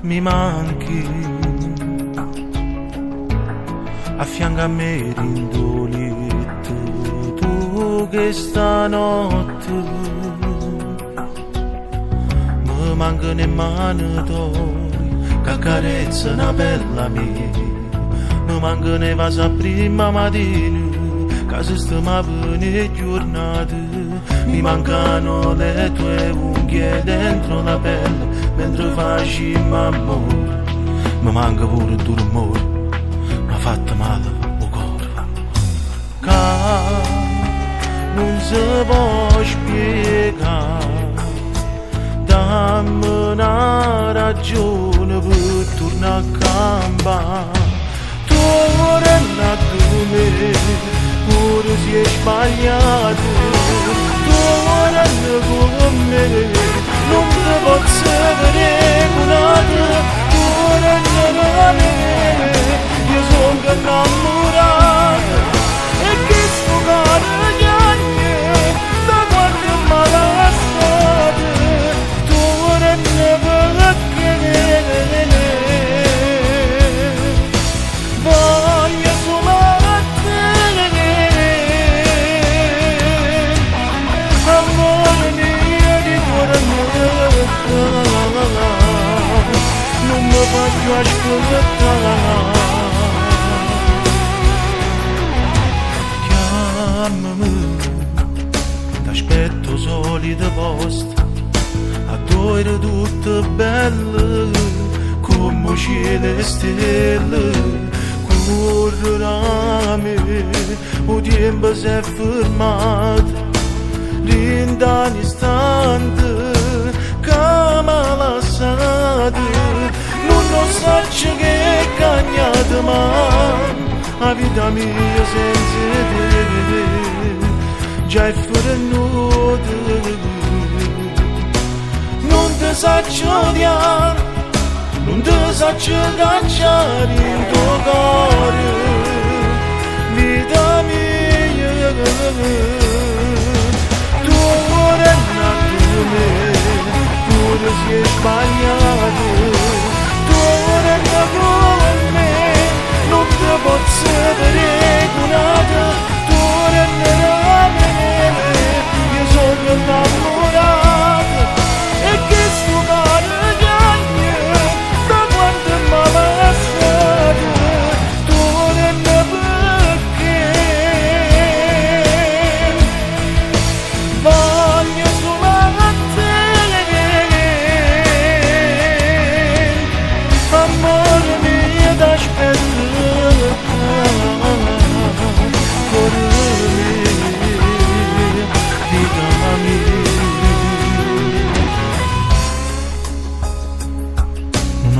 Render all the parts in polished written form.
mi manchi, a fianco a me rindolito, tu che stanotte mi mancano le mani tuoi, che carezza una bella mia, mi mancano le vasi prima mattina, che si stiamo le giornate, mi mancano le tue unghie dentro la pelle, mentre facciamo amore, mi manca pure il tuo rumore, mi ha fatto male il cuore. Che non si può spiegare, dammi una ragione per tornare a campare. Torna a me, pure se è sbagliato, torna con me, non ti posso regolare, torna a me, io sono innamorato, e che sto carignando, da quando mi ha lasciato, torna perché voglio solo a te, amore mio di cuore mio, non mi faccio ascoltare. Chiamami, t'aspetto solito posto, a due tutte belle, come cielo e stelle. Correrami, o tempo si è fermato, rinda un istante che mi ha lasciato, non lo so che è cagnato, ma la vita mia senza te già è frenuta, non ti so odiare, non ti saccio cacciare in tuo cuore, vita mia, tu cuore è nato me, pure se è sbagliato, tu cuore è nato me, non ti posso regolare, tu cuore è nato me, io sono innamorato, e che sto cuore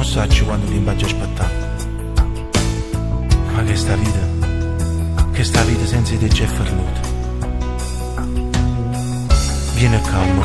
saccio quando ti imbaggi a aspettare, ma che sta vita senza di te c'è fermuta. Vieni a calmo,